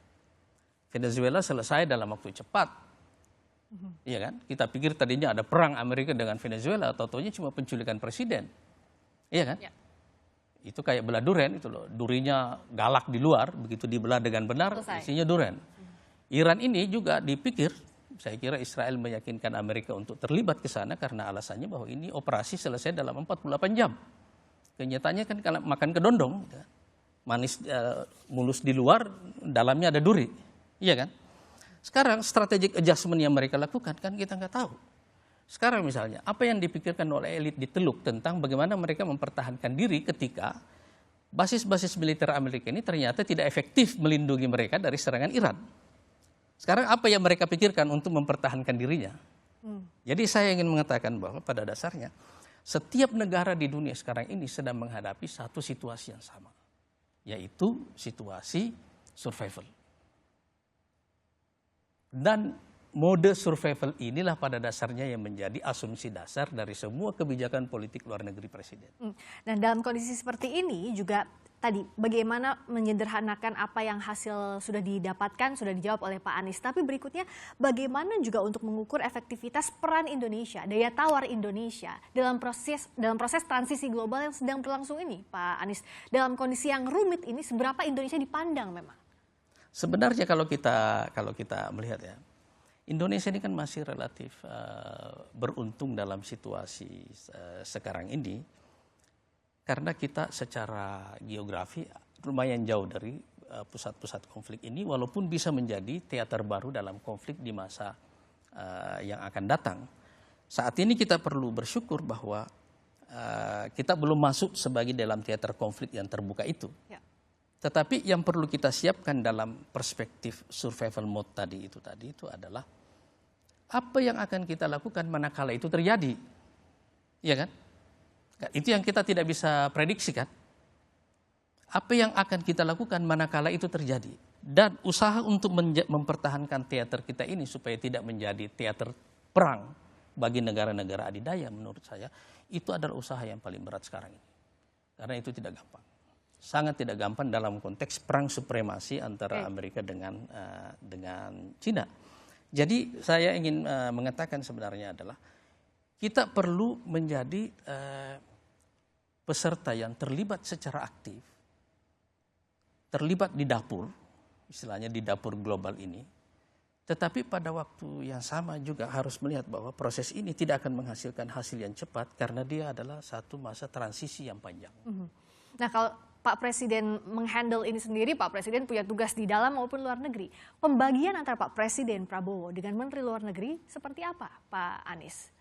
Venezuela selesai dalam waktu cepat. Iya kan? Kita pikir tadinya ada perang Amerika dengan Venezuela, atau-taunya cuma penculikan presiden. Iya kan? Ya. Itu kayak belah duren itu loh. Durinya galak di luar, begitu dibelah dengan benar isinya duren. Iran ini juga dipikir Saya kira Israel meyakinkan Amerika untuk terlibat ke sana karena alasannya bahwa ini operasi selesai dalam 48 jam. Kenyataannya kan kalau makan kedondong, manis mulus di luar, dalamnya ada duri, iya kan? Sekarang strategic adjustment yang mereka lakukan kan kita nggak tahu. Sekarang misalnya, apa yang dipikirkan oleh elit di Teluk tentang bagaimana mereka mempertahankan diri ketika basis-basis militer Amerika ini ternyata tidak efektif melindungi mereka dari serangan Iran. Sekarang apa yang mereka pikirkan untuk mempertahankan dirinya? Jadi saya ingin mengatakan bahwa pada dasarnya setiap negara di dunia sekarang ini sedang menghadapi satu situasi yang sama, yaitu situasi survival. Dan mode survival inilah pada dasarnya yang menjadi asumsi dasar dari semua kebijakan politik luar negeri presiden. Dan dalam kondisi seperti ini juga tadi bagaimana menyederhanakan apa yang hasil sudah didapatkan, sudah dijawab oleh Pak Anies. Tapi berikutnya bagaimana juga untuk mengukur efektivitas peran Indonesia, daya tawar Indonesia dalam proses transisi global yang sedang berlangsung ini, Pak Anies. Dalam kondisi yang rumit ini, seberapa Indonesia dipandang memang? Sebenarnya kalau kita melihat ya, Indonesia ini kan masih relatif beruntung dalam situasi sekarang ini. Karena kita secara geografi lumayan jauh dari pusat-pusat konflik ini, walaupun bisa menjadi teater baru dalam konflik di masa yang akan datang. Saat ini kita perlu bersyukur bahwa kita belum masuk sebagai dalam teater konflik yang terbuka itu. Ya. Tetapi yang perlu kita siapkan dalam perspektif survival mode tadi itu adalah apa yang akan kita lakukan manakala itu terjadi. Iya kan? Itu yang kita tidak bisa prediksikan. Apa yang akan kita lakukan manakala itu terjadi. Dan usaha untuk mempertahankan teater kita ini supaya tidak menjadi teater perang bagi negara-negara adidaya menurut saya, itu adalah usaha yang paling berat sekarang ini. Karena itu tidak gampang. Sangat tidak gampang dalam konteks perang supremasi antara Amerika dengan Cina. Jadi saya ingin mengatakan sebenarnya adalah kita perlu menjadi peserta yang terlibat secara aktif, terlibat di dapur, istilahnya di dapur global ini, tetapi pada waktu yang sama juga harus melihat bahwa proses ini tidak akan menghasilkan hasil yang cepat karena dia adalah satu masa transisi yang panjang. Nah, kalau Pak Presiden menghandle ini sendiri, Pak Presiden punya tugas di dalam maupun luar negeri. Pembagian antara Pak Presiden Prabowo dengan Menteri Luar Negeri seperti apa, Pak Anies?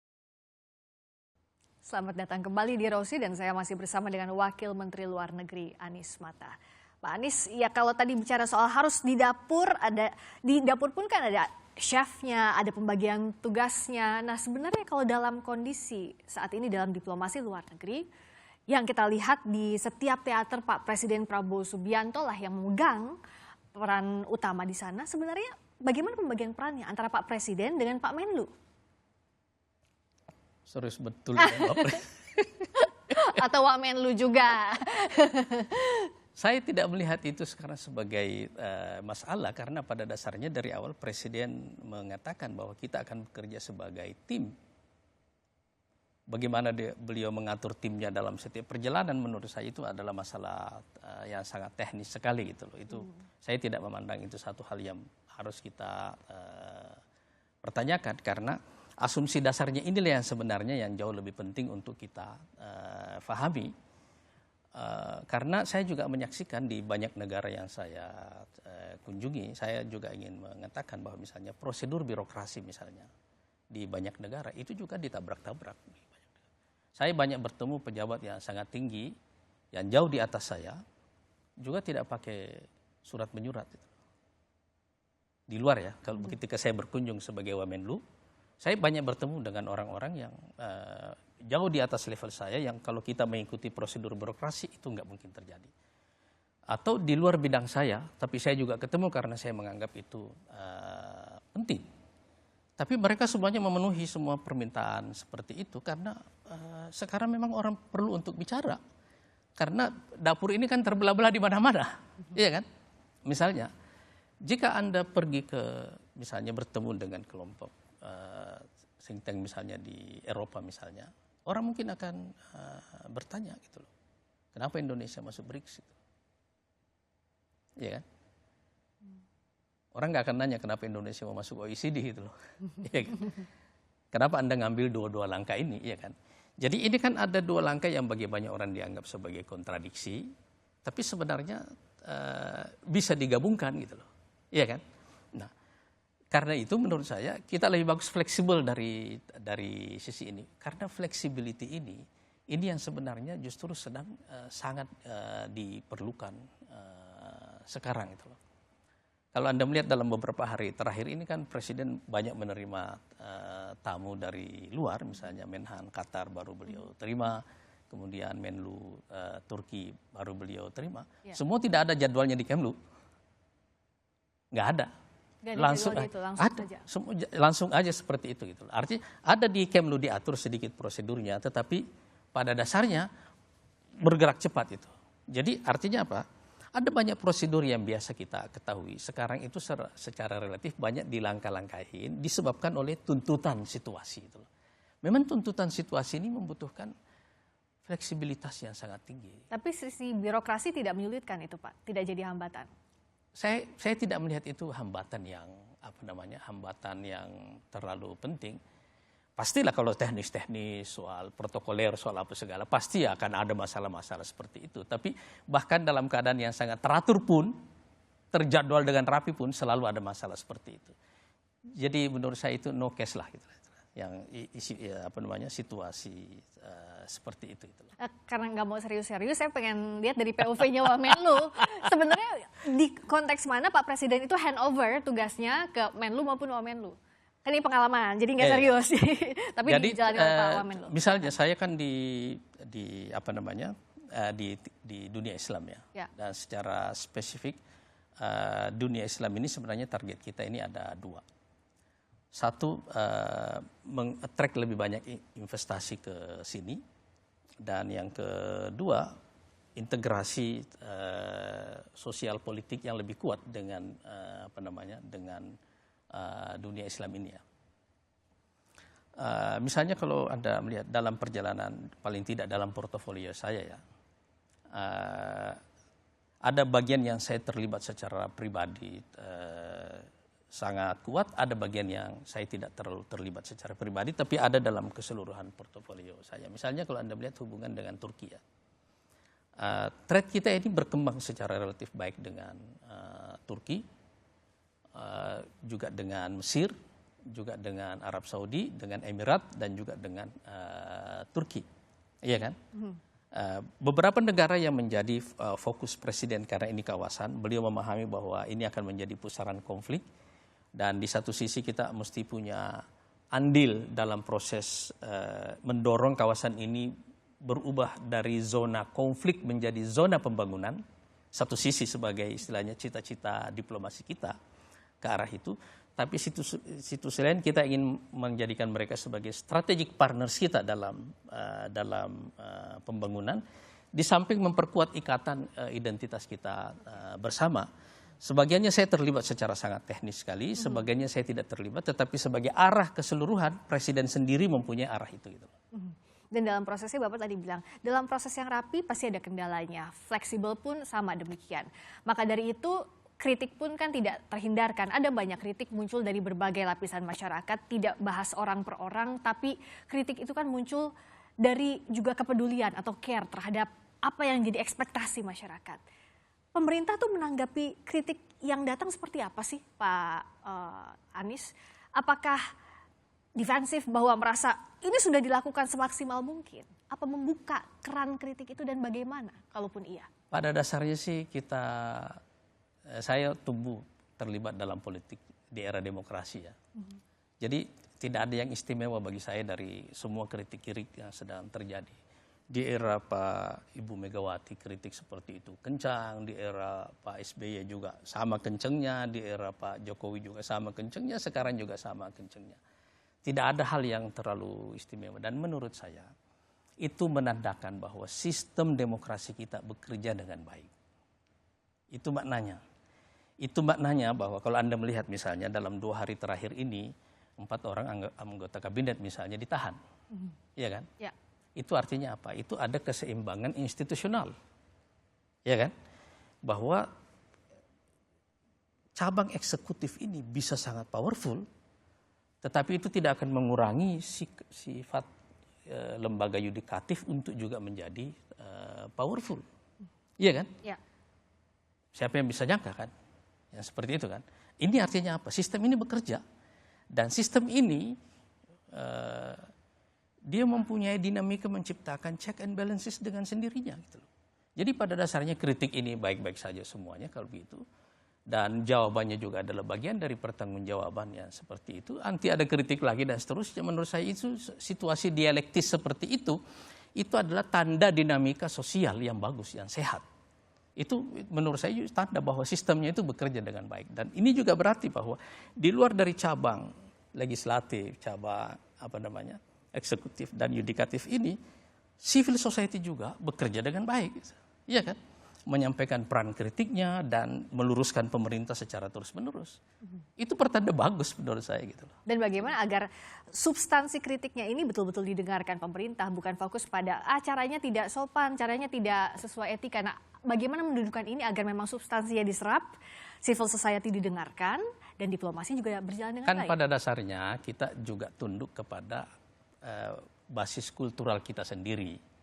Selamat datang kembali di Rosi dan saya masih bersama dengan Wakil Menteri Luar Negeri Anies Mata. Pak Anies, ya kalau tadi bicara soal harus di dapur pun kan ada chefnya, ada pembagian tugasnya. Nah sebenarnya kalau dalam kondisi saat ini dalam diplomasi luar negeri, yang kita lihat di setiap teater Pak Presiden Prabowo Subianto lah yang memegang peran utama di sana. Sebenarnya bagaimana pembagian perannya antara Pak Presiden dengan Pak Menlu? Serius betul ya, Bapak. Atau Wak Menlu juga. Saya tidak melihat itu sekarang sebagai masalah karena pada dasarnya dari awal Presiden mengatakan bahwa kita akan bekerja sebagai tim. Bagaimana beliau mengatur timnya dalam setiap perjalanan menurut saya itu adalah masalah yang sangat teknis sekali gitu loh. Itu saya tidak memandang itu satu hal yang harus kita pertanyakan karena asumsi dasarnya inilah yang sebenarnya yang jauh lebih penting untuk kita pahami. Karena saya juga menyaksikan di banyak negara yang saya kunjungi, saya juga ingin mengatakan bahwa misalnya prosedur birokrasi misalnya di banyak negara itu juga ditabrak-tabrak. Saya banyak bertemu pejabat yang sangat tinggi, yang jauh di atas saya, juga tidak pakai surat menyurat. Di luar ya, kalau ketika saya berkunjung sebagai Wamenlu, saya banyak bertemu dengan orang-orang yang jauh di atas level saya, yang kalau kita mengikuti prosedur birokrasi itu nggak mungkin terjadi. Atau di luar bidang saya, tapi saya juga ketemu karena saya menganggap itu penting. Tapi mereka semuanya memenuhi semua permintaan seperti itu karena sekarang memang orang perlu untuk bicara. Karena dapur ini kan terbelah-belah di mana-mana, iya kan? Misalnya, jika Anda pergi ke, misalnya bertemu dengan kelompok think tank misalnya di Eropa misalnya, orang mungkin akan bertanya gitu loh, kenapa Indonesia masuk BRICS? Gitu. Iya kan? Orang nggak akan nanya kenapa Indonesia mau masuk OECD gitu loh. Iya kan? Kenapa Anda ngambil dua langkah ini, iya kan? Jadi ini kan ada dua langkah yang bagi banyak orang dianggap sebagai kontradiksi, tapi sebenarnya bisa digabungkan gitu loh, iya kan? Nah, karena itu menurut saya kita lebih bagus fleksibel dari sisi ini, karena flexibility ini yang sebenarnya justru sedang sangat diperlukan sekarang itu loh. Kalau Anda melihat dalam beberapa hari terakhir ini kan Presiden banyak menerima tamu dari luar, misalnya Menhan Qatar baru beliau terima, kemudian Menlu Turki baru beliau terima. Ya. Semua tidak ada jadwalnya di Kemlu. Nggak ada. Langsung langsung aja seperti itu gitu. Artinya ada di Kemlu diatur sedikit prosedurnya, tetapi pada dasarnya bergerak cepat itu. Jadi artinya apa? Ada banyak prosedur yang biasa kita ketahui. Sekarang itu secara relatif banyak dilangkah-langkahin disebabkan oleh tuntutan situasi itu. Memang tuntutan situasi ini membutuhkan fleksibilitas yang sangat tinggi. Tapi sisi birokrasi tidak menyulitkan itu, Pak, tidak jadi hambatan. Saya tidak melihat itu hambatan yang hambatan yang terlalu penting. Pastilah kalau teknis-teknis soal protokoler, soal apa segala, pasti akan ada masalah-masalah seperti itu. Tapi bahkan dalam keadaan yang sangat teratur pun, terjadwal dengan rapi pun selalu ada masalah seperti itu. Jadi menurut saya itu no case lah gitu. Yang situasi seperti itu. Karena nggak mau serius-serius, saya pengen lihat dari POV-nya Wamenlu. Sebenarnya di konteks mana Pak Presiden itu handover tugasnya ke Menlu maupun Wamenlu? Kan ini pengalaman, jadi nggak serius. Tapi jadi, dijalani oleh Pak Wamenlu. Misalnya saya kan di dunia Islam ya. Dan secara spesifik dunia Islam ini sebenarnya target kita ini ada dua. Satu, meng-attract lebih banyak investasi ke sini, dan yang kedua, integrasi sosial politik yang lebih kuat dengan dunia Islam ini ya. Misalnya kalau Anda melihat dalam perjalanan, paling tidak dalam portofolio saya ya, ada bagian yang saya terlibat secara pribadi sangat kuat, ada bagian yang saya tidak terlalu terlibat secara pribadi, tapi ada dalam keseluruhan portofolio saya. Misalnya kalau Anda melihat hubungan dengan Turki ya, trade kita ini berkembang secara relatif baik dengan Turki, juga dengan Mesir, juga dengan Arab Saudi, dengan Emirat, dan juga dengan Turki, iya kan? Beberapa negara yang menjadi fokus Presiden karena ini kawasan, beliau memahami bahwa ini akan menjadi pusaran konflik, dan di satu sisi kita mesti punya andil dalam proses mendorong kawasan ini berubah dari zona konflik menjadi zona pembangunan. Satu sisi sebagai istilahnya cita-cita diplomasi kita ke arah itu, tapi situ lain kita ingin menjadikan mereka sebagai strategic partners kita dalam pembangunan, di samping memperkuat ikatan identitas kita bersama. Sebagiannya saya terlibat secara sangat teknis sekali, sebagiannya saya tidak terlibat, tetapi sebagai arah keseluruhan Presiden sendiri mempunyai arah itu gitu. Dan dalam prosesnya Bapak tadi bilang, dalam proses yang rapi pasti ada kendalanya, fleksibel pun sama demikian. Maka dari itu kritik pun kan tidak terhindarkan. Ada banyak kritik muncul dari berbagai lapisan masyarakat, tidak bahas orang per orang, tapi kritik itu kan muncul dari juga kepedulian atau care terhadap apa yang jadi ekspektasi masyarakat. Pemerintah tuh menanggapi kritik yang datang seperti apa sih Pak Anies? Apakah defensif bahwa merasa ini sudah dilakukan semaksimal mungkin? Apa membuka keran kritik itu dan bagaimana kalaupun iya? Pada dasarnya sih saya tumbuh terlibat dalam politik di era demokrasi ya. Jadi tidak ada yang istimewa bagi saya dari semua kritik-kritik yang sedang terjadi. Di era Pak Ibu Megawati kritik seperti itu kencang, di era Pak SBY juga sama kencengnya, di era Pak Jokowi juga sama kencengnya, sekarang juga sama kencengnya. Tidak ada hal yang terlalu istimewa, dan menurut saya itu menandakan bahwa sistem demokrasi kita bekerja dengan baik. Itu maknanya. Itu maknanya bahwa kalau Anda melihat misalnya dalam 2 hari terakhir ini 4 orang anggota kabinet misalnya ditahan. Iya kan? Ya. Itu artinya apa? Itu ada keseimbangan institusional. Ya kan? Bahwa cabang eksekutif ini bisa sangat powerful, tetapi itu tidak akan mengurangi sifat lembaga yudikatif untuk juga menjadi powerful. Iya kan? Ya. Siapa yang bisa nyangka kan? Yang seperti itu kan? Ini artinya apa? Sistem ini bekerja. Dan sistem ini dia mempunyai dinamika menciptakan check and balances dengan sendirinya. Gitu loh. Jadi pada dasarnya kritik ini baik-baik saja semuanya kalau begitu. Dan jawabannya juga adalah bagian dari pertanggungjawabannya seperti itu. Nanti ada kritik lagi dan seterusnya. Menurut saya itu situasi dialektis seperti itu adalah tanda dinamika sosial yang bagus, yang sehat. Itu menurut saya tanda bahwa sistemnya itu bekerja dengan baik. Dan ini juga berarti bahwa di luar dari cabang legislatif, cabang eksekutif dan yudikatif ini, civil society juga bekerja dengan baik. Iya kan? Menyampaikan peran kritiknya dan meluruskan pemerintah secara terus-menerus. Itu pertanda bagus menurut saya gitu loh. Dan bagaimana agar substansi kritiknya ini betul-betul didengarkan pemerintah, bukan fokus pada caranya tidak sopan, caranya tidak sesuai etika. Nah, bagaimana mendudukan ini agar memang substansinya diserap, civil society didengarkan, dan diplomasi juga berjalan dengan baik? Kan pada dasarnya kita juga tunduk kepada basis kultural kita sendiri.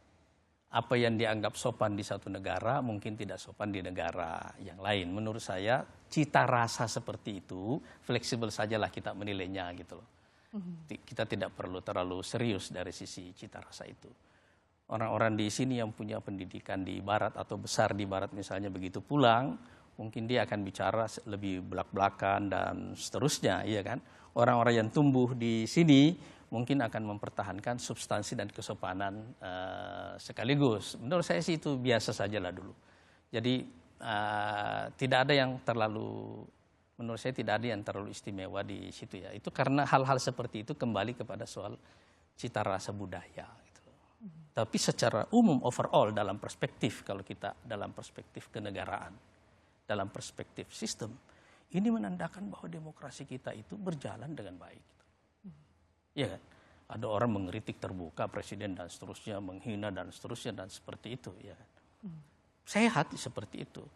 Apa yang dianggap sopan di satu negara mungkin tidak sopan di negara yang lain. Menurut saya cita rasa seperti itu fleksibel sajalah kita menilainya gitu loh. Kita tidak perlu terlalu serius dari sisi cita rasa itu. Orang-orang di sini yang punya pendidikan di barat atau besar di barat misalnya begitu pulang, mungkin dia akan bicara lebih belak-belakan dan seterusnya, iya kan? Orang-orang yang tumbuh di sini mungkin akan mempertahankan substansi dan kesopanan sekaligus. Menurut saya sih itu biasa saja lah dulu. Jadi tidak ada yang terlalu, menurut saya tidak ada yang terlalu istimewa di situ ya. Itu karena hal-hal seperti itu kembali kepada soal cita rasa budaya. Gitu. Tapi secara umum overall dalam perspektif, kalau kita dalam perspektif kenegaraan, dalam perspektif sistem, ini menandakan bahwa demokrasi kita itu berjalan dengan baik. Ya kan? Ada orang mengkritik terbuka presiden dan seterusnya, menghina dan seterusnya dan seperti itu, ya kan? Sehat seperti itu.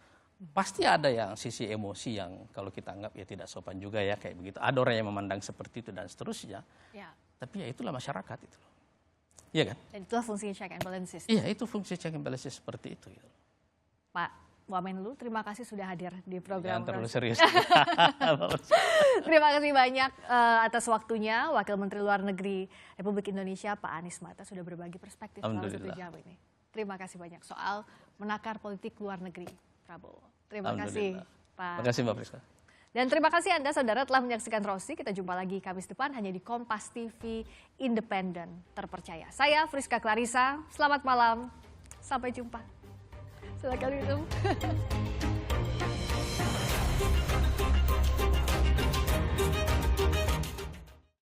Pasti ada yang sisi emosi yang kalau kita anggap ya tidak sopan juga ya kayak begitu. Ada orang yang memandang seperti itu dan seterusnya. Ya. Tapi ya itulah masyarakat itu. Iya kan? Dan itulah fungsi check and balances. Iya, itu fungsi check and balances seperti itu. Gitu. Pak Wamenlu, terima kasih sudah hadir di program. Jangan terlalu serius. Terima kasih banyak atas waktunya. Wakil Menteri Luar Negeri Republik Indonesia Pak Anies Mata sudah berbagi perspektif selama 1 jam ini. Terima kasih banyak soal menakar politik luar negeri Prabowo. Terima kasih Pak. Terima kasih Mbak Friska. Dan terima kasih Anda saudara telah menyaksikan Rosi. Kita jumpa lagi Kamis depan hanya di Kompas TV Independen Terpercaya. Saya Friska Clarissa. Selamat malam. Sampai jumpa. Silakan minum.